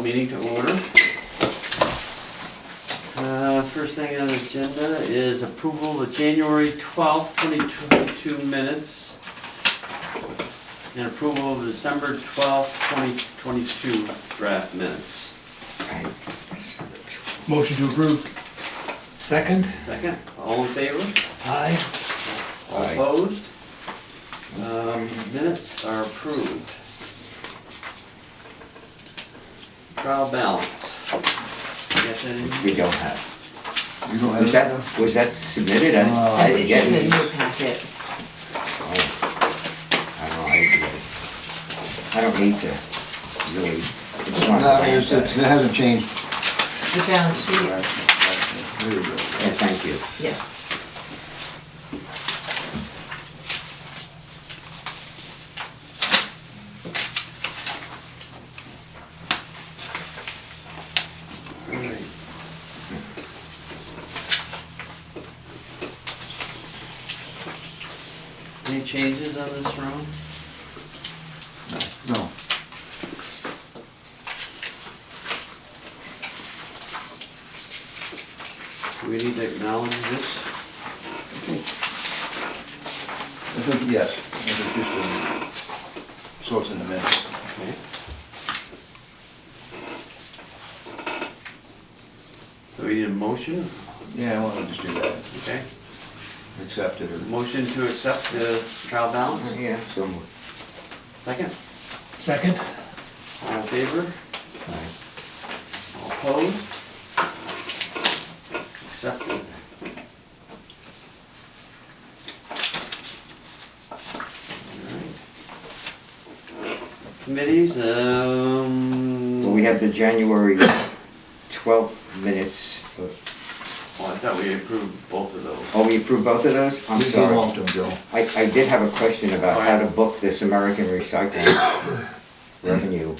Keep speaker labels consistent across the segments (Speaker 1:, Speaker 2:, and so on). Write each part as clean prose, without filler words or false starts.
Speaker 1: meeting to order. First thing on the agenda is approval of January 12th, 2022 minutes and approval of December 12th, 2022 draft minutes.
Speaker 2: Motion to approve. Second.
Speaker 1: Second, all in favor?
Speaker 2: Aye.
Speaker 1: All
Speaker 3: Aye.
Speaker 1: opposed? Minutes are approved. Trial balance. You got that in?
Speaker 3: We don't have.
Speaker 4: You don't have
Speaker 3: Was that submitted? I didn't
Speaker 5: It's
Speaker 3: get
Speaker 5: in the
Speaker 3: it.
Speaker 5: new packet.
Speaker 3: Oh. I don't know, I didn't get it. I don't need to really. It's not
Speaker 4: No,
Speaker 3: the
Speaker 4: it hasn't changed.
Speaker 5: The balance sheet,
Speaker 4: There you go.
Speaker 3: Yeah, thank you.
Speaker 5: yes.
Speaker 1: All right. Any changes on this round?
Speaker 4: No.
Speaker 1: Do we need to acknowledge this?
Speaker 4: I think, yes. I think just, so it's in the minutes.
Speaker 1: Okay. Do we need a motion?
Speaker 4: Yeah, I want to just do that.
Speaker 1: Okay.
Speaker 4: Accept it or.
Speaker 1: Motion to accept the trial balance?
Speaker 3: Yeah, so moved.
Speaker 1: Second?
Speaker 2: Second.
Speaker 1: All in favor?
Speaker 3: Aye.
Speaker 1: All opposed? Accepted. Alright. Committees,
Speaker 3: Well, we have the January 12th minutes.
Speaker 1: well, I thought we approved both of those.
Speaker 3: Oh, we approved both of those? I'm
Speaker 4: You
Speaker 3: sorry.
Speaker 4: lumped them, Joe.
Speaker 3: I did have a question about how to book this American Recycling revenue.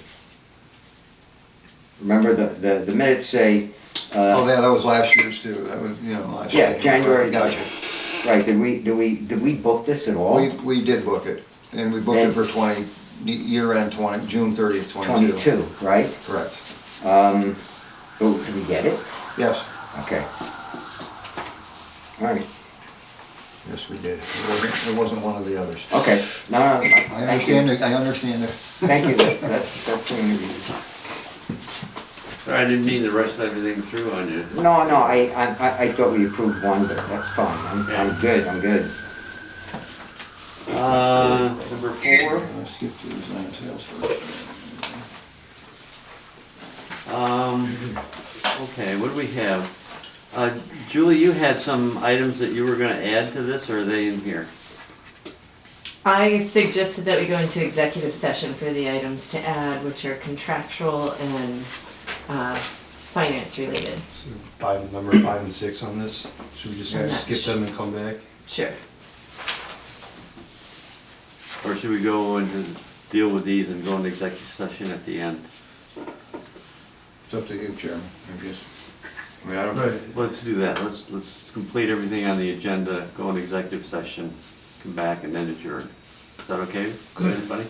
Speaker 3: Remember the minutes say,
Speaker 4: Oh, yeah, that was last year's too. That was, last year.
Speaker 3: yeah, January.
Speaker 4: Gotcha.
Speaker 3: Right, did we book this at all?
Speaker 4: We did book it, and we booked it for year-end June 30th, 22.
Speaker 3: 22, right?
Speaker 4: Correct.
Speaker 3: Oh, did we get it?
Speaker 4: Yes,
Speaker 3: Okay. All right,
Speaker 4: yes, we did. It wasn't one of the others.
Speaker 3: okay, no,
Speaker 4: I
Speaker 3: thank you.
Speaker 4: understand it.
Speaker 3: Thank you, that's the only reason.
Speaker 1: Sorry, I didn't mean to rush everything through on you.
Speaker 3: No, I thought we approved one, but that's fine, I'm good.
Speaker 1: Number 4.
Speaker 4: Let's skip to design and sales first.
Speaker 1: Okay, what do we have? Julie, you had some items that you were gonna add to this, or are they in here?
Speaker 5: I suggested that we go into executive session for the items to add, which are contractual and finance related.
Speaker 6: Number 5 and 6 on this, should we just
Speaker 5: Yeah.
Speaker 6: skip them and come back?
Speaker 5: Sure.
Speaker 1: Or should we go into deal with these and go into executive session at the end?
Speaker 4: It's up to you, Chairman, I guess. I mean, I don't.
Speaker 1: Let's do that. Let's complete everything on the agenda, go into executive session, come back and then adjourn. Is that okay with
Speaker 2: Good.
Speaker 1: everybody?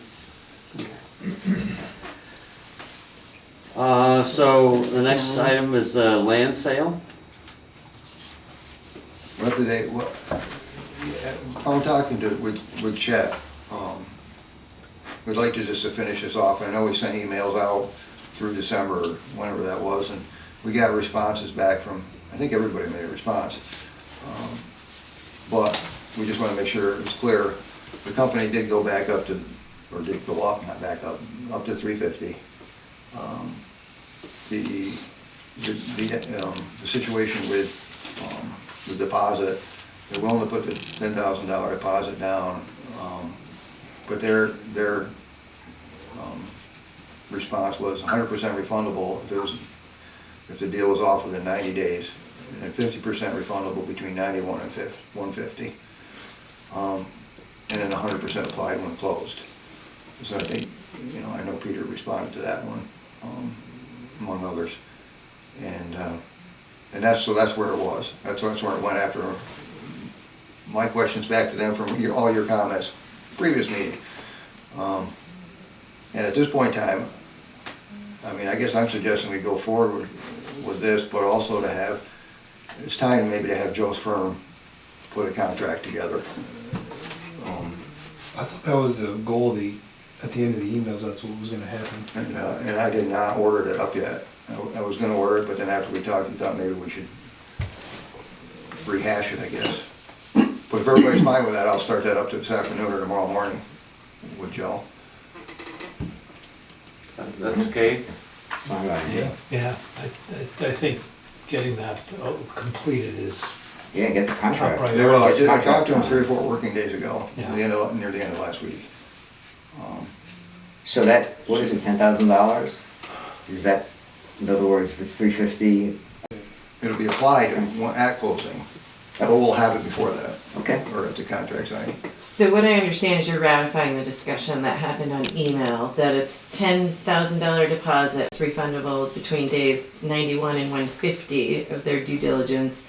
Speaker 1: So the next item is land sale.
Speaker 4: What do they, I'm talking with Chet. We'd like to just to finish this off. I know we sent emails out through December, or whenever that was, and we got responses back from, I think everybody made a response. But we just want to make sure it was clear. The company did go back up to, or did go up, not back up to 350. The situation with the deposit, they're willing to put the $10,000 deposit down, but their response was 100% refundable if the deal was off within 90 days, and 50% refundable between 91 and 150, and then 100% applied when closed. So I think, I know Peter responded to that one, among others, and that's where it was. That's where it went after my questions back to them from all your comments previous meeting. And at this point in time, I mean, I guess I'm suggesting we go forward with this, but also to have, it's time maybe to have Joe's firm put a contract together.
Speaker 6: I thought that was the goal of at the end of the emails, that's what was gonna happen.
Speaker 4: And I did not order it up yet. I was gonna order it, but then after we talked, we thought maybe we should rehash it, I guess. But if everybody's fine with that, I'll start that up to this afternoon or tomorrow morning with Joe.
Speaker 1: That's okay?
Speaker 3: Fine, idea.
Speaker 2: Yeah, I think getting that completed is,
Speaker 3: Yeah, get the contract.
Speaker 2: Top
Speaker 4: Yeah, well, I
Speaker 3: Get the
Speaker 4: did- I talked to him
Speaker 3: contract
Speaker 4: 3 or 4 working days ago,
Speaker 2: Yeah.
Speaker 4: near the end of last week.
Speaker 3: So that, what is it, $10,000? Is that, in other words, if it's 350,
Speaker 4: It'll be applied at closing, but we'll have it before that,
Speaker 3: okay?
Speaker 4: or at the contract signing.
Speaker 5: So what I understand is you're ratifying the discussion that happened on email, that it's $10,000 deposit, it's refundable between days 91 and 150 of their due diligence.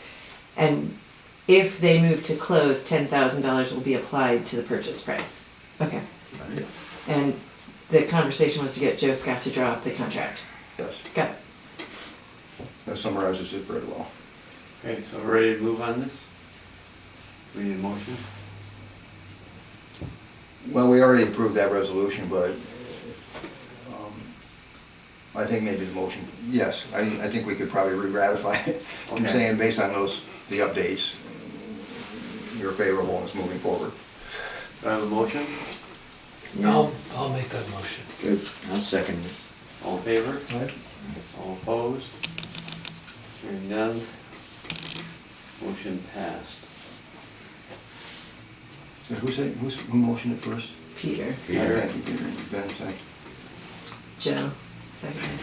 Speaker 5: And if they move to close, $10,000 will be applied to the purchase price. Okay.
Speaker 1: Right.
Speaker 5: And the conversation was to get Joe Scott to draw up the contract.
Speaker 4: Yes,
Speaker 5: Got it.
Speaker 4: that summarizes it very well.
Speaker 1: Okay, so we're ready to move on this? We need a motion?
Speaker 4: Well, we already approved that resolution, but I think maybe the motion, yes, I think we could probably re-ratify it. I'm
Speaker 1: Okay.
Speaker 4: saying based on the updates, you're favorable and it's moving forward.
Speaker 1: Do I have a motion?
Speaker 2: I'll make that motion.
Speaker 3: Good, I'll second it.
Speaker 1: All in favor?
Speaker 4: Right.
Speaker 1: All opposed? Hearing none. Motion passed.
Speaker 4: So who motioned it first?
Speaker 5: Peter,
Speaker 1: Peter.
Speaker 4: Thank you, Peter. Ben, second.
Speaker 5: Joe, second.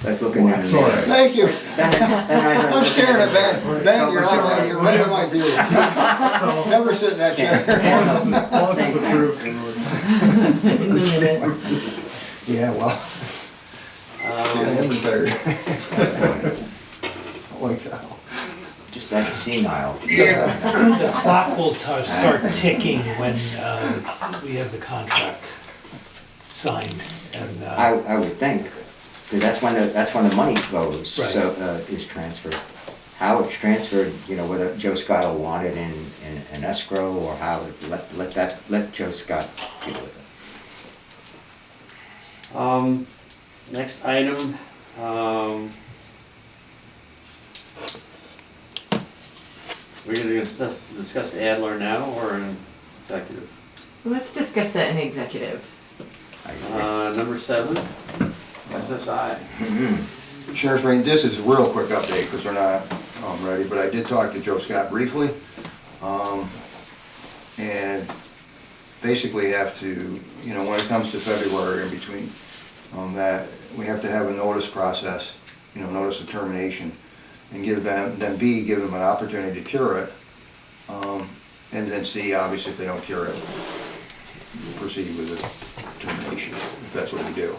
Speaker 3: Like looking at
Speaker 4: It's all right. Thank you. I'm
Speaker 3: I'm
Speaker 4: staring at Ben. Ben, you're right in my view. Never sit in that chair.
Speaker 6: Once it's approved.
Speaker 5: In the minutes.
Speaker 4: Yeah, well, see, I am retired. Holy cow.
Speaker 3: Just like a senile.
Speaker 2: The clock will start ticking when we have the contract signed. And
Speaker 3: I would think, because that's when the money goes,
Speaker 2: Right.
Speaker 3: so, is transferred. How it's transferred, you know, whether Joe Scott will want it in an escrow or how, let Joe Scott deal with it.
Speaker 1: Next item, we're gonna discuss Adler now or in executive?
Speaker 5: Let's discuss that in executive.
Speaker 3: I agree.
Speaker 1: Number 7, SSI.
Speaker 4: Sheriff's Rain, this is a real quick update because we're not ready, but I did talk to Joe Scott briefly. And basically have to, you know, when it comes to February in between, that we have to have a notice process, you know, notice of termination, and give them, then B, give them an opportunity to cure it, and then C, obviously if they don't cure it, proceed with the termination, if that's what we do.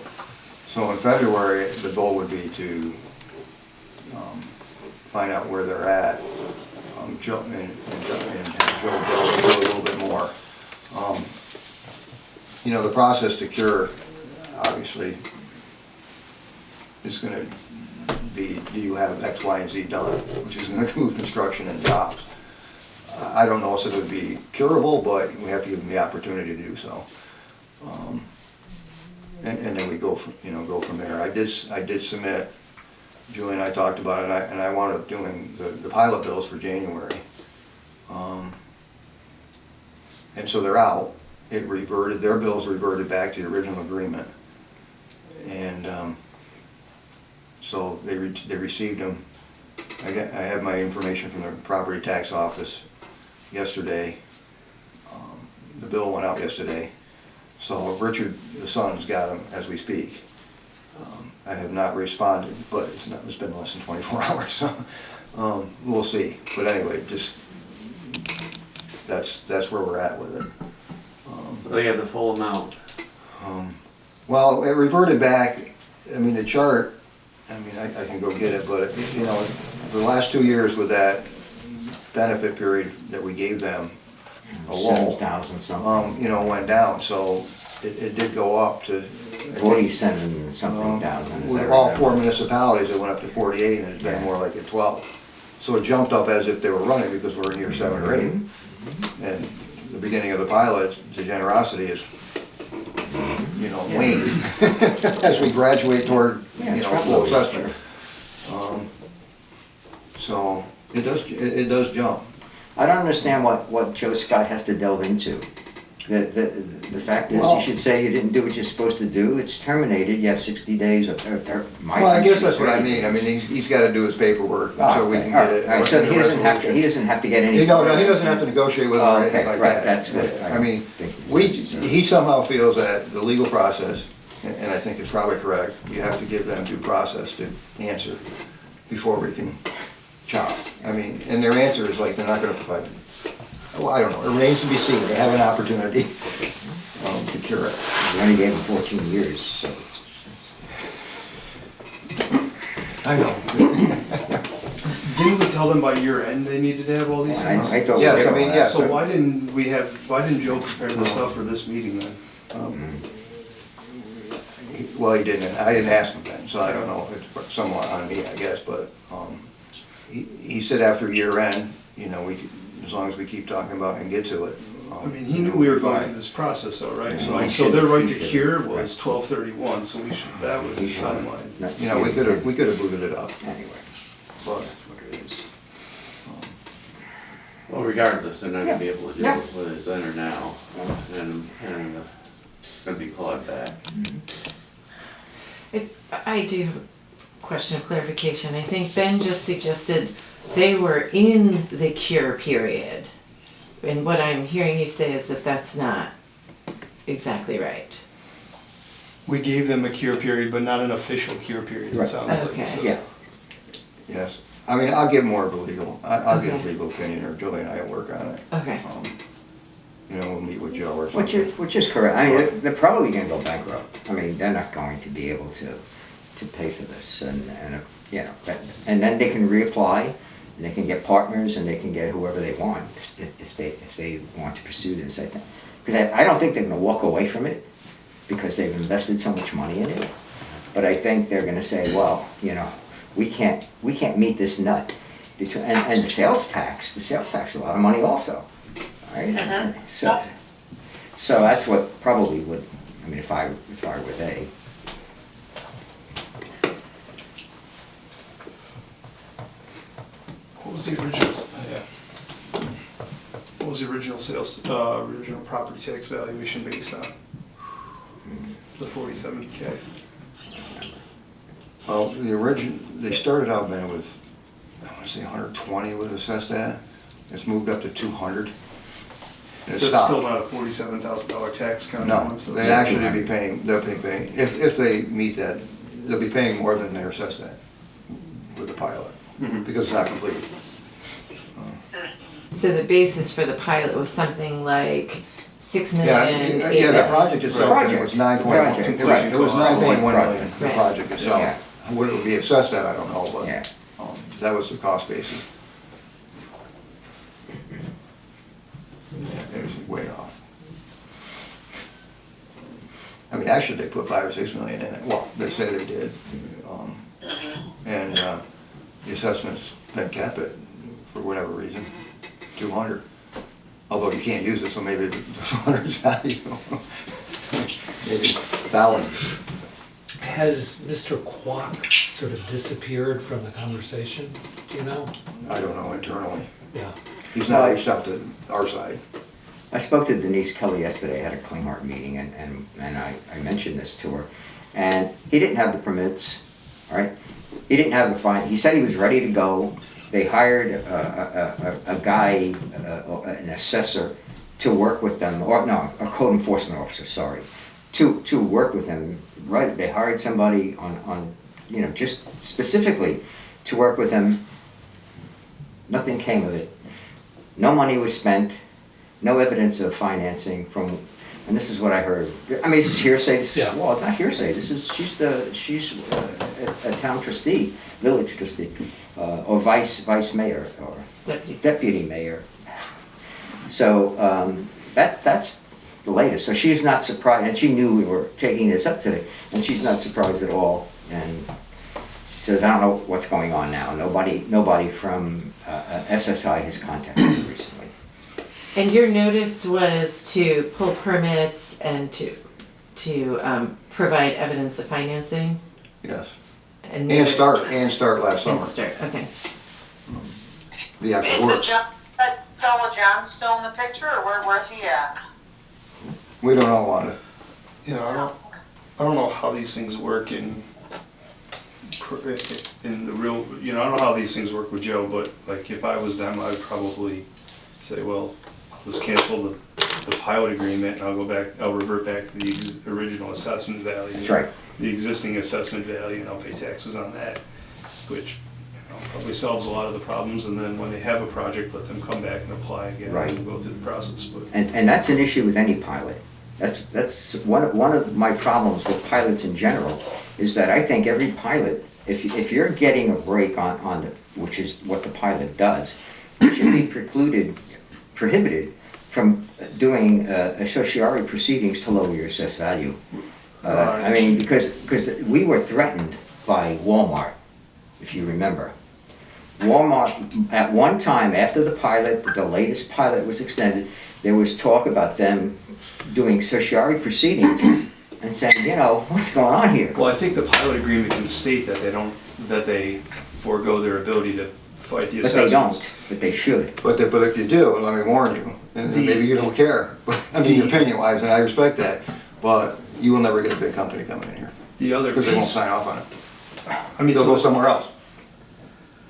Speaker 4: So in February, the goal would be to find out where they're at, Joe, and Joe go a little bit more. You know, the process to cure, obviously, is gonna be, do you have X, Y, and Z done, which is gonna include construction and jobs. I don't know if it would be curable, but we have to give them the opportunity to do so. And then we go from there. I did submit, Julie and I talked about it, and I wound up doing the pilot bills for January. And so they're out. It reverted, their bills reverted back to the original agreement. And so they received them. I have my information from the property tax office yesterday. The bill went out yesterday. So Richard, the son's got them as we speak. I have not responded, but it's been less than 24 hours, so we'll see. But anyway, just, that's where we're at with it.
Speaker 1: They have the full amount.
Speaker 4: Well, it reverted back, I mean, the chart, I mean, I can go get it, but, you know, the last 2 years with that benefit period that we gave them, a lull,
Speaker 3: 7,000 something.
Speaker 4: you know, went down, so it did go up to,
Speaker 3: 47 something thousand, is
Speaker 4: With
Speaker 3: that
Speaker 4: all
Speaker 3: right?
Speaker 4: 4 municipalities, it went up to 48, and it's been
Speaker 3: Yeah.
Speaker 4: more like at 12. So it jumped up as if they were running, because we're in year 7 or 8. And the beginning of the pilot, the generosity is, waned as we graduate toward,
Speaker 3: Yeah, it's
Speaker 4: full
Speaker 3: probably
Speaker 4: assessment. So it does jump.
Speaker 3: I don't understand what Joe Scott has to delve into. The fact is,
Speaker 4: Well-
Speaker 3: you should say you didn't do what you're supposed to do, it's terminated, you have 60 days or
Speaker 4: Well, I guess that's what I mean. I mean, he's got to do his paperwork so we can get it.
Speaker 3: All right, so
Speaker 4: a
Speaker 3: he doesn't have to,
Speaker 4: resolution.
Speaker 3: he doesn't have to get any.
Speaker 4: He doesn't have to negotiate with them
Speaker 3: Oh,
Speaker 4: or anything
Speaker 3: okay,
Speaker 4: like
Speaker 3: right,
Speaker 4: that.
Speaker 3: that's what
Speaker 4: I mean,
Speaker 3: think it's necessary.
Speaker 4: he somehow feels that the legal process, and I think it's probably correct, you have to give them due process to answer before we can chop. I mean, and their answer is like, they're not gonna provide, well, I don't know, it remains to be seen. They have an opportunity to cure it.
Speaker 3: We only gave him 14 years, so.
Speaker 6: I know. Didn't we tell them by year end they needed to have all these things?
Speaker 3: I thought.
Speaker 4: Yes, I mean, yes.
Speaker 6: So why didn't Joe prepare this stuff for this meeting then?
Speaker 4: Well, he didn't, I didn't ask him then, so I don't know if it's somewhat on me, I guess, but he said after year end, as long as we keep talking about it and get to it.
Speaker 6: I mean, he knew we were going through this process though, right? So their right to cure was 12/31, so that was the timeline.
Speaker 4: We could have booted it up,
Speaker 3: Anyway.
Speaker 4: but
Speaker 1: Well, regardless, they're not gonna be able to do
Speaker 3: Yeah.
Speaker 1: it whether it's then or now, and it's gonna be clawed back.
Speaker 5: I do have a question of clarification. I think Ben just suggested they were in the cure period. And what I'm hearing you say is that that's not exactly right.
Speaker 6: We gave them a cure period, but not an official cure period, it
Speaker 3: Right.
Speaker 6: sounds
Speaker 5: Okay.
Speaker 6: like. So-
Speaker 3: Yeah,
Speaker 4: yes. I mean, I'll give more of a legal, I'll get a
Speaker 5: Okay.
Speaker 4: legal opinion, or Julie and I will work on it.
Speaker 5: Okay.
Speaker 4: We'll meet with Joe or something.
Speaker 3: which is correct. I mean, they're probably gonna go bankrupt. I mean, they're not going to be able to pay for this and then they can reapply, and they can get partners, and they can get whoever they want if they want to pursue this, I think. Because I don't think they're gonna walk away from it, because they've invested so much money in it. But I think they're gonna say, well, we can't meet this nut. And the sales tax is a lot of money also, right? So that's what probably would, I mean, if I were they.
Speaker 6: What was the original, what was the original original property tax valuation based on? The 47K.
Speaker 4: Well, they started out, Ben, with, I want to say 120 was assessed at. It's moved up to 200. And it
Speaker 6: That's still
Speaker 4: stopped.
Speaker 6: not a $47,000 tax
Speaker 4: No,
Speaker 6: consequence.
Speaker 4: they actually be paying, they'll be paying, if they meet that, they'll be paying more than they're assessed at with the pilot, because it's not completed.
Speaker 5: So the basis for the pilot was something like 6 million.
Speaker 4: Yeah,
Speaker 5: 8
Speaker 4: the
Speaker 5: million.
Speaker 4: project itself, it was 9.1,
Speaker 3: Project, right.
Speaker 4: it was 9.1 million, the
Speaker 5: Right.
Speaker 4: project
Speaker 3: Yeah.
Speaker 4: itself. What it would be assessed at, I don't know, but
Speaker 3: Yeah.
Speaker 4: that was the cost basis. Yeah, it was way off. I mean, actually, they put 5 or 6 million in it, well, they say they did. And the assessment's been kept at, for whatever reason, 200. Although you can't use it, so maybe the 200 is valuable. Maybe valid.
Speaker 2: Has Mr. Kwok sort of disappeared from the conversation? Do you know?
Speaker 4: I don't know internally.
Speaker 2: Yeah.
Speaker 4: He's not reached out to our side.
Speaker 3: I spoke to Denise Kelly yesterday, I had a Clean Heart meeting, and I mentioned this to her. And he didn't have the permits, all right? He didn't have the fine, he said he was ready to go. They hired a guy, an assessor, to work with them, or no, a code enforcement officer, sorry, to work with them. Right, they hired somebody on, just specifically to work with him. Nothing came of it. No money was spent, no evidence of financing from, and this is what I heard. I mean, this is hearsay, well, it's not hearsay, she's a town trustee, village trustee, or vice mayor, or
Speaker 5: Deputy.
Speaker 3: deputy mayor. So, that's the latest. So she's not surprised, and she knew we were taking this up today, and she's not surprised at all. And she says, I don't know what's going on now. Nobody from SSI has contacted me recently.
Speaker 5: And your notice was to pull permits and to provide evidence of financing?
Speaker 4: Yes.
Speaker 5: And
Speaker 4: Start last summer.
Speaker 5: And start, okay.
Speaker 4: The actual
Speaker 7: Is the
Speaker 4: work.
Speaker 7: that fellow John still in the picture, or where's he at?
Speaker 4: We don't know, Wanda.
Speaker 6: You know, I don't know how these things work in the real, you know, I don't know how these things work with Joe, but like if I was them, I'd probably say, well, I'll just cancel the pilot agreement and I'll revert back to the original assessment value.
Speaker 3: That's right.
Speaker 6: The existing assessment value, and I'll pay taxes on that, which, you know, probably solves a lot of the problems, and then when they have a project, let them come back and apply again
Speaker 3: Right.
Speaker 6: and go through the process, but.
Speaker 3: And that's an issue with any pilot. That's one of my problems with pilots in general, is that I think every pilot, if you're getting a break on the, which is what the pilot does, you should be prohibited from doing certiorari proceedings to lower your assessed value. I mean, because we were threatened by Walmart, if you remember. Walmart, at one time, after the latest pilot was extended, there was talk about them doing certiorari proceedings and saying, you know, what's going on here?
Speaker 6: Well, I think the pilot agreement can state that they forego their ability to fight the
Speaker 3: But they
Speaker 6: assessments.
Speaker 3: don't, but they should.
Speaker 4: But if you do, let me warn you, and maybe you don't care, I mean, opinion wise, and I respect that, but you will never get a big company coming in here,
Speaker 6: The other
Speaker 4: because they won't
Speaker 6: piece,
Speaker 4: sign off on it.
Speaker 6: I mean,
Speaker 4: They'll go somewhere else.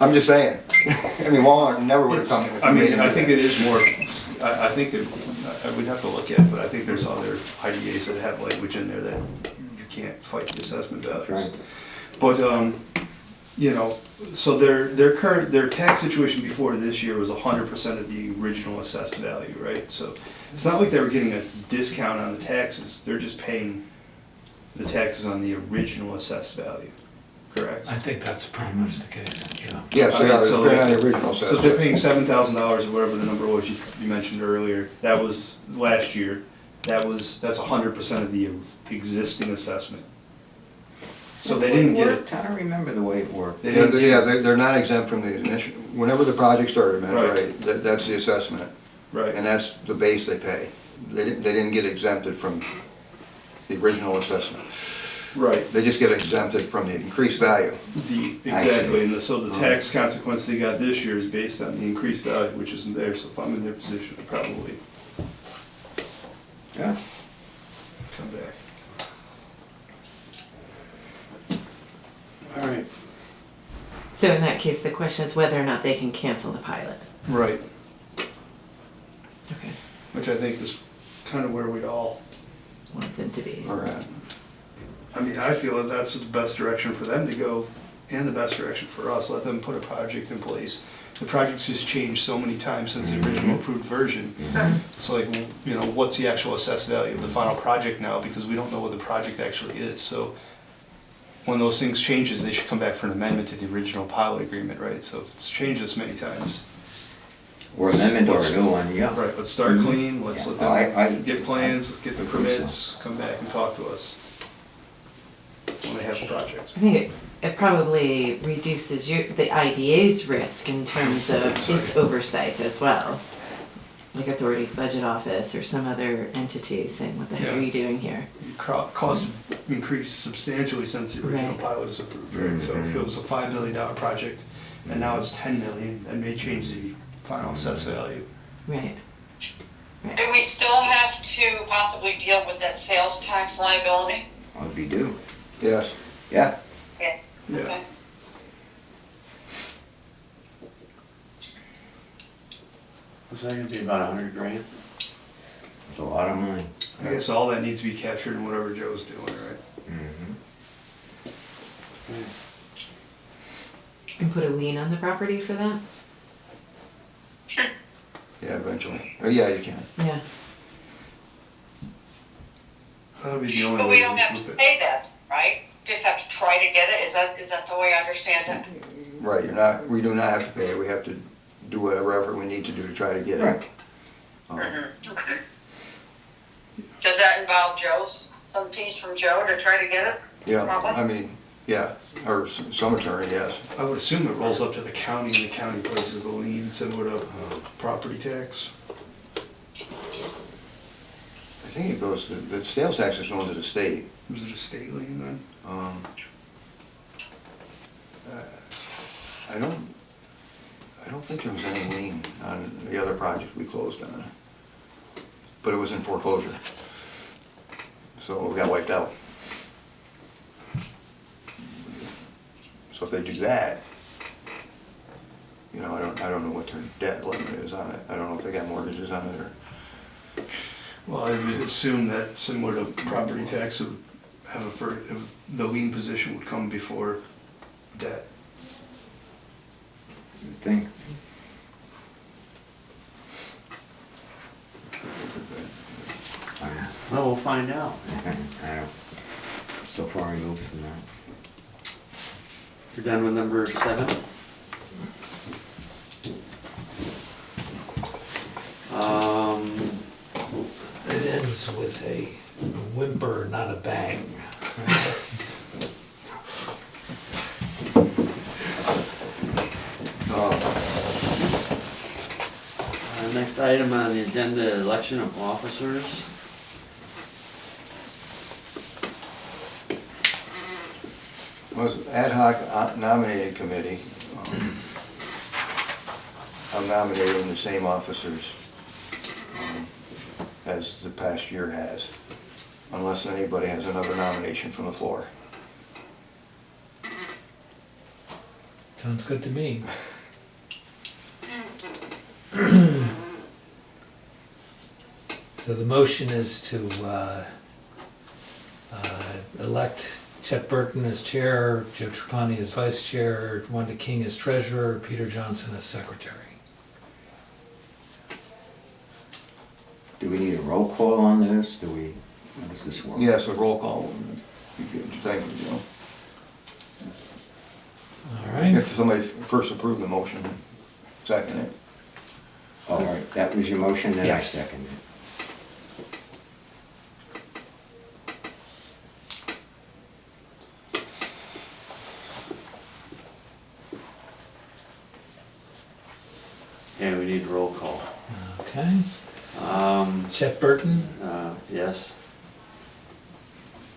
Speaker 4: I'm just saying. I mean, Walmart never would have come in if
Speaker 6: I
Speaker 4: you made
Speaker 6: mean,
Speaker 4: them
Speaker 6: I
Speaker 4: do
Speaker 6: think
Speaker 4: that.
Speaker 6: it is more, I think I would have to look at it, but I think there's other IDAs that have language in there that you can't fight the assessment values.
Speaker 3: Right.
Speaker 6: But, you know, so their tax situation before this year was 100% of the original assessed value, right? So it's not like they were getting a discount on the taxes, they're just paying the taxes on the original assessed value, correct?
Speaker 2: I think that's pretty much the case, yeah.
Speaker 4: Yeah, so yeah,
Speaker 6: So-
Speaker 4: they're not the original
Speaker 6: So if they're
Speaker 4: assessment.
Speaker 6: paying $7,000 or whatever the number was you mentioned earlier, that was last year, that's 100% of the existing assessment. So they didn't get it.
Speaker 3: I don't remember the way it worked.
Speaker 6: They didn't
Speaker 4: Yeah,
Speaker 6: get it.
Speaker 4: they're not exempt from the initial, whenever the project started, man,
Speaker 6: Right.
Speaker 4: right, that's the assessment. And
Speaker 6: Right,
Speaker 4: that's the base they pay. They didn't get exempted from the original assessment.
Speaker 6: right.
Speaker 4: They just get exempted from the increased value.
Speaker 6: Exactly, and so the tax consequence they got this year is based on the increased value, which isn't there, so if I'm in their position, I'd probably
Speaker 3: Yeah.
Speaker 6: come back.
Speaker 1: All right.
Speaker 5: So in that case, the question is whether or not they can cancel the pilot.
Speaker 6: Right,
Speaker 5: Okay.
Speaker 6: which I think is kind of where we all,
Speaker 5: Want them to be.
Speaker 4: All right.
Speaker 6: I mean, I feel that that's the best direction for them to go and the best direction for us. Let them put a project in place. The project's just changed so many times since the original approved version. It's like, you know, what's the actual assessed value of the final project now? Because we don't know what the project actually is. So when those things changes, they should come back for an amendment to the original pilot agreement, right? So if it's changed this many times.
Speaker 3: Or amendment or a new one, yeah.
Speaker 6: Right, let's start clean, let's
Speaker 3: Yeah.
Speaker 6: let
Speaker 3: I
Speaker 6: them get plans, get the
Speaker 3: I think so.
Speaker 6: permits, come back and talk to us when they have the project.
Speaker 5: I think it probably reduces the IDA's risk in terms of its oversight as well. Like authorities budget office or some other entity saying, what the heck are
Speaker 6: Yeah.
Speaker 5: you doing here?
Speaker 6: Costs increased substantially since the original
Speaker 5: Right.
Speaker 6: pilot was approved, right? So if it was a $5 million project and now it's 10 million, that may change the final assessed value.
Speaker 5: Right.
Speaker 7: Do we still have to possibly deal with that sales tax liability?
Speaker 3: Well, if you do,
Speaker 4: Yes.
Speaker 3: yeah.
Speaker 7: Yeah.
Speaker 6: Yeah.
Speaker 7: Okay.
Speaker 1: Was that gonna be about 100 grand?
Speaker 3: It's a lot of money.
Speaker 6: I guess all that needs to be captured in whatever Joe's doing, right?
Speaker 5: And put a lien on the property for that?
Speaker 4: Yeah, eventually. Oh, yeah, you can.
Speaker 5: Yeah.
Speaker 6: That'll be the only
Speaker 7: But
Speaker 6: way
Speaker 7: we
Speaker 6: to
Speaker 7: don't have
Speaker 6: recoup
Speaker 7: to
Speaker 6: it.
Speaker 7: pay that, right? Just have to try to get it, is that the way I understand it?
Speaker 4: Right, we do not have to pay it, we have to do whatever effort we need to do to try to get it.
Speaker 3: Right.
Speaker 4: Um,
Speaker 7: Okay. Does that involve some fees from Joe to try to get it?
Speaker 4: Yeah,
Speaker 7: Probably.
Speaker 4: I mean, yeah, or some attorney, yes.
Speaker 6: I would assume it rolls up to the county and the county places the lien, similar to property tax.
Speaker 4: I think it goes, the sales tax is going to the state.
Speaker 6: Was it a state lien then?
Speaker 4: I don't think there was any lien on the other project we closed on. But it was in foreclosure. So we got wiped out. So if they do that, you know, I don't know what their debt limit is on it. I don't know if they got mortgages on it or.
Speaker 6: Well, I would assume that similar to property tax, it would have the lien position would come before debt.
Speaker 3: You'd think. I don't know.
Speaker 1: Well, we'll find out.
Speaker 3: I don't, so far removed from that.
Speaker 1: We're done with number 7.
Speaker 2: It ends with a whimper, not a bang.
Speaker 1: Next item on the agenda, election of officers.
Speaker 4: Was ad hoc nominating committee. I'm nominating the same officers as the past year has, unless anybody has another nomination from the floor.
Speaker 2: Sounds good to me. So the motion is to elect Chet Burton as chair, Joe Trapani as vice chair, Wanda King as treasurer, Peter Johnson as secretary.
Speaker 3: Do we need a roll call on this? How does this work?
Speaker 4: Yes, a roll call. Thank you, Joe.
Speaker 2: All right.
Speaker 4: If somebody first approved the motion, second it.
Speaker 3: All right, that was your motion, then I
Speaker 2: Yes.
Speaker 3: second it.
Speaker 1: Okay, we need a roll call.
Speaker 2: Okay. Chet Burton,
Speaker 1: Yes.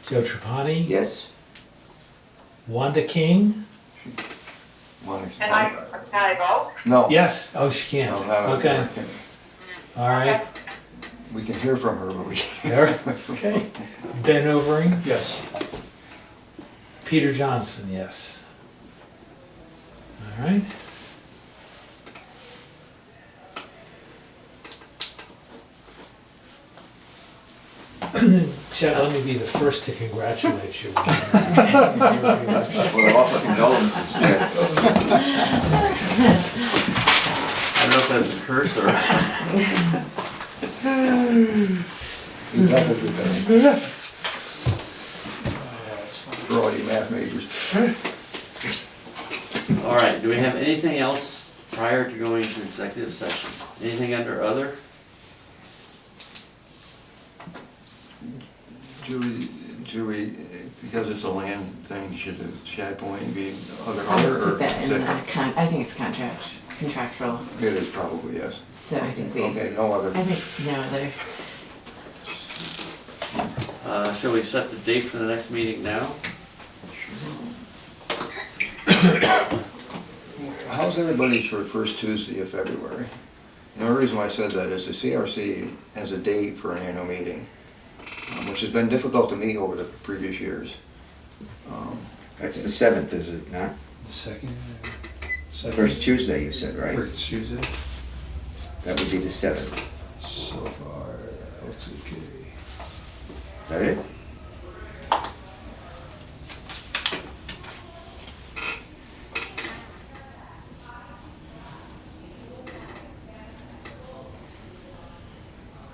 Speaker 2: Joe Trapani,
Speaker 3: Yes?
Speaker 2: Wanda King.
Speaker 4: Can
Speaker 7: Can I vote?
Speaker 4: No.
Speaker 2: Yes. Oh, she can.
Speaker 4: No, not
Speaker 2: Okay. All right.
Speaker 4: We can hear from her, but we
Speaker 2: There. Okay. Ben Overing,
Speaker 6: Yes.
Speaker 2: Peter Johnson, yes. All right. Chet, let me be the first to congratulate you.
Speaker 3: Well, offer condolences, Chet.
Speaker 1: I don't know if that's a curse or.
Speaker 4: for all you math majors.
Speaker 1: All right, do we have anything else prior to going to executive session? Anything under other?
Speaker 4: Do we, because it's a land thing, should the Shad Point be
Speaker 5: I
Speaker 4: other,
Speaker 5: would
Speaker 4: or?
Speaker 5: put that in
Speaker 4: is
Speaker 5: the
Speaker 4: it-
Speaker 5: I think it's contractual,
Speaker 4: It is probably, yes.
Speaker 5: so I think
Speaker 4: Okay, no other.
Speaker 5: I think no other.
Speaker 1: Shall we set the date for the next meeting now?
Speaker 4: How's everybody's for first Tuesday of February? And the only reason why I said that is the CRC has a date for an annual meeting, which has been difficult to meet over the previous years.
Speaker 3: That's the 7th, is it not?
Speaker 6: The second.
Speaker 3: First Tuesday, you said, right?
Speaker 6: First Tuesday.
Speaker 3: That would be the 7th.
Speaker 6: So far, that looks okay.
Speaker 3: Is that it?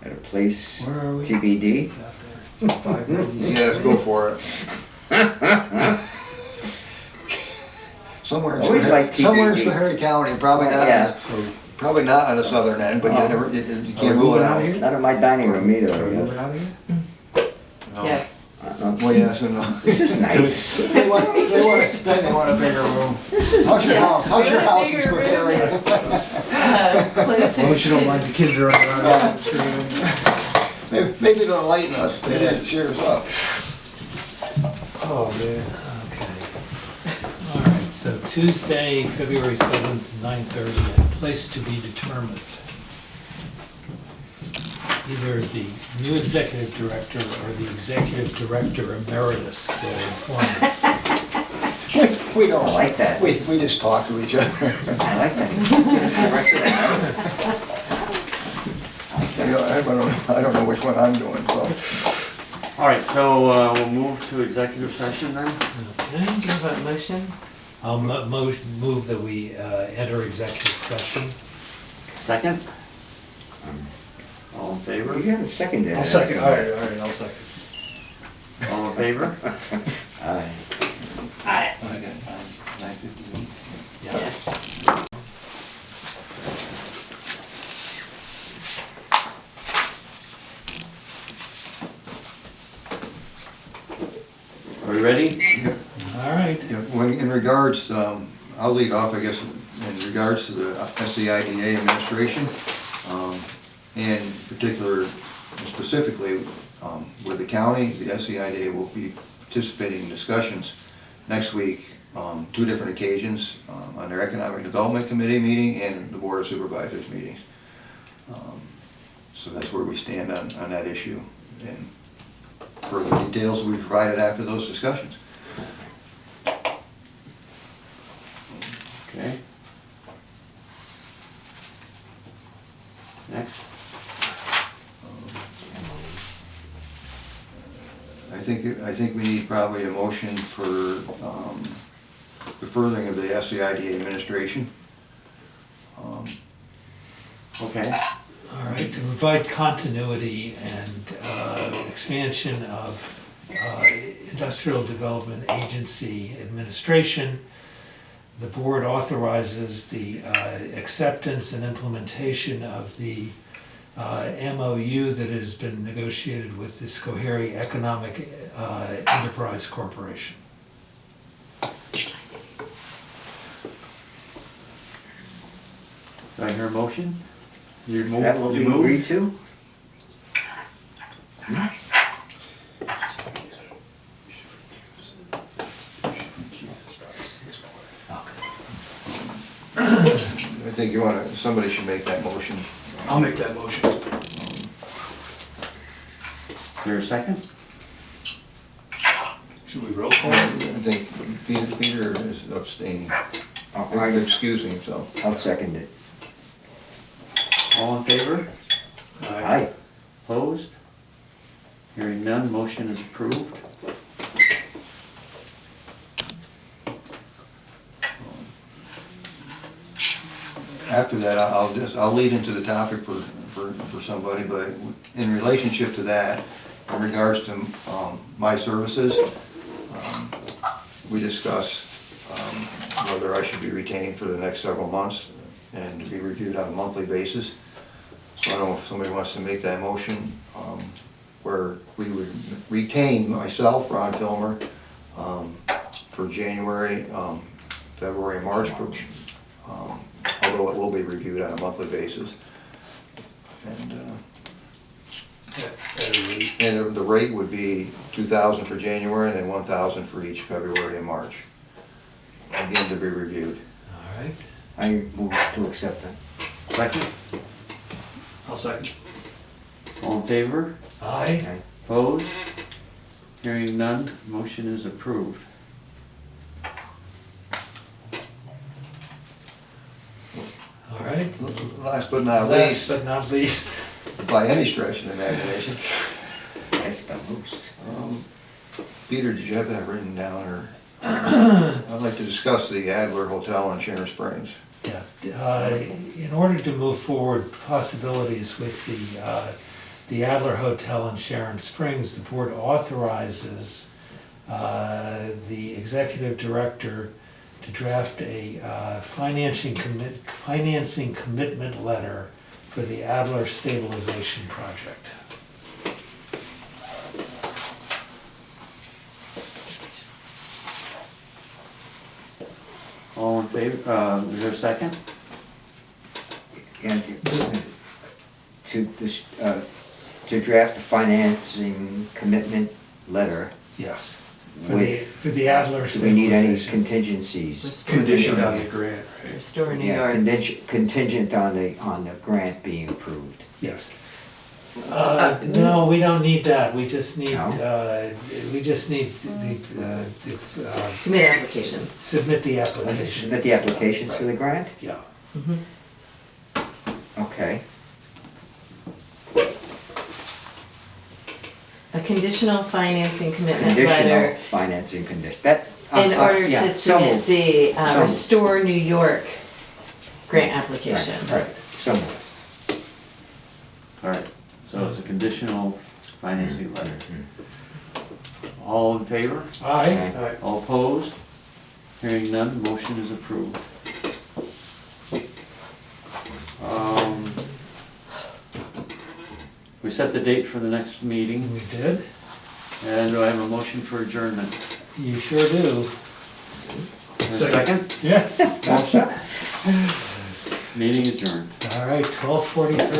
Speaker 3: At a place,
Speaker 6: Where are we?
Speaker 3: TBD?
Speaker 6: Out there. 5:90.
Speaker 4: Yes, go for it. Somewhere in
Speaker 3: Always like TBD.
Speaker 4: somewhere in Schoharie County, probably not,
Speaker 3: Yeah.
Speaker 4: probably not on the southern end, but you never, you can't rule it out.
Speaker 3: Not in my dining room either,
Speaker 6: Are we
Speaker 3: I
Speaker 6: moving
Speaker 3: guess.
Speaker 6: out of here?
Speaker 4: No.
Speaker 5: Yes.
Speaker 4: Well, yes and no.
Speaker 3: This is nice.
Speaker 4: They want a bigger room. How's your house? How's your house in
Speaker 5: Bigger room,
Speaker 4: Square?
Speaker 5: Close
Speaker 6: As long as you don't
Speaker 5: to-
Speaker 6: mind the kids running around and screaming.
Speaker 4: Maybe they'll lighten us. They didn't cheer us up.
Speaker 6: Oh, man.
Speaker 2: Okay. All right, so Tuesday, February 7th, 9:30, and place to be determined. Either the new executive director or the executive director emeritus will inform us.
Speaker 4: We
Speaker 3: I
Speaker 4: don't
Speaker 3: like that.
Speaker 4: We just talk to each other.
Speaker 3: I like that.
Speaker 4: I don't know which one I'm doing, so.
Speaker 1: All right, so we'll move to executive session then.
Speaker 2: Okay.
Speaker 5: Do you have a motion?
Speaker 2: I'll move that we enter executive session.
Speaker 1: Second? All in favor?
Speaker 3: You haven't seconded it.
Speaker 6: I'll second, all right, I'll second.
Speaker 1: All in favor?
Speaker 3: Aye.
Speaker 5: Aye.
Speaker 4: I got 9:58.
Speaker 5: Yes.
Speaker 1: Are we ready?
Speaker 4: Yeah,
Speaker 2: All right.
Speaker 4: yeah, when, in regards, I'll lead off, I guess, in regards to the SCIDA administration, and in particular, specifically, with the county, the SCIDA will be participating in discussions next week, two different occasions, on their Economic Development Committee meeting and the Board of Supervisors meetings. So that's where we stand on that issue, and further details will be provided after those discussions.
Speaker 1: Okay. Next.
Speaker 4: I think we need probably a motion for the furthering of the SCIDA administration.
Speaker 1: Okay.
Speaker 2: All right, to provide continuity and expansion of Industrial Development Agency administration, the board authorizes the acceptance and implementation of the MOU that has been negotiated with the Schoharie Economic Enterprise Corporation.
Speaker 1: Do I hear a motion? You
Speaker 3: Is that what we agreed to?
Speaker 4: I think somebody should make that motion.
Speaker 6: I'll make that motion.
Speaker 1: Is there a second?
Speaker 6: Should we roll call?
Speaker 4: I think Peter is abstaining, excusing himself.
Speaker 3: I'll second it.
Speaker 1: All in favor?
Speaker 3: Aye.
Speaker 1: Opposed? Hearing none, motion is approved.
Speaker 4: After that, I'll lead into the topic for somebody, but in relationship to that, in regards to my services, we discussed whether I should be retained for the next several months and to be reviewed on a monthly basis. So I don't know if somebody wants to make that motion, where we would retain myself, Ron Filmer, for January, February, and March, although it will be reviewed on a monthly basis. And the rate would be $2,000 for January and then $1,000 for each February and March. Again, to be reviewed.
Speaker 2: All right.
Speaker 3: I move to accept that.
Speaker 1: Second?
Speaker 6: I'll second.
Speaker 1: All in favor?
Speaker 2: Aye.
Speaker 1: Opposed? Hearing none, motion is approved.
Speaker 2: All right.
Speaker 4: Last but not
Speaker 2: Last
Speaker 4: least,
Speaker 2: but not least.
Speaker 4: by any stretch of the imagination,
Speaker 3: That's the most.
Speaker 4: Peter, did you have that written down, or? I'd like to discuss the Adler Hotel in Sharon Springs.
Speaker 2: Yeah, in order to move forward possibilities with the Adler Hotel in Sharon Springs, the board authorizes the executive director to draft a financing commitment letter for the Adler stabilization project.
Speaker 1: All in favor, is there a second?
Speaker 3: And to draft a financing commitment letter
Speaker 2: Yes.
Speaker 3: with,
Speaker 2: For the Adler
Speaker 3: do we need any
Speaker 2: stabilization.
Speaker 3: contingencies?
Speaker 5: Restore
Speaker 6: Conditioned
Speaker 5: New
Speaker 6: on
Speaker 5: York.
Speaker 6: the grant, right?
Speaker 5: Restore New
Speaker 3: Yeah,
Speaker 5: York.
Speaker 3: contingent on the grant being approved.
Speaker 2: Yes. No, we don't need that, we just need,
Speaker 3: No?
Speaker 2: we just need
Speaker 5: Submit application.
Speaker 2: submit the application.
Speaker 3: Submit the applications for the grant?
Speaker 2: Yeah.
Speaker 3: Okay.
Speaker 5: A conditional financing commitment
Speaker 3: Conditional
Speaker 5: letter
Speaker 3: financing condition, that.
Speaker 5: in order
Speaker 3: yeah,
Speaker 5: to
Speaker 3: so
Speaker 5: submit
Speaker 3: moved.
Speaker 5: the
Speaker 3: So moved.
Speaker 5: Restore New York grant application.
Speaker 3: Right, so moved.
Speaker 1: All right, so it's a conditional financing letter. All in favor?
Speaker 2: Aye.
Speaker 3: Okay.
Speaker 1: All opposed? Hearing none, motion is approved. We set the date for the next meeting,
Speaker 2: We did,
Speaker 1: and do I have a motion for adjournment?
Speaker 2: you sure do.
Speaker 1: A second?
Speaker 2: Yes.
Speaker 1: Motion. Meeting adjourned.
Speaker 2: All right, 12:43.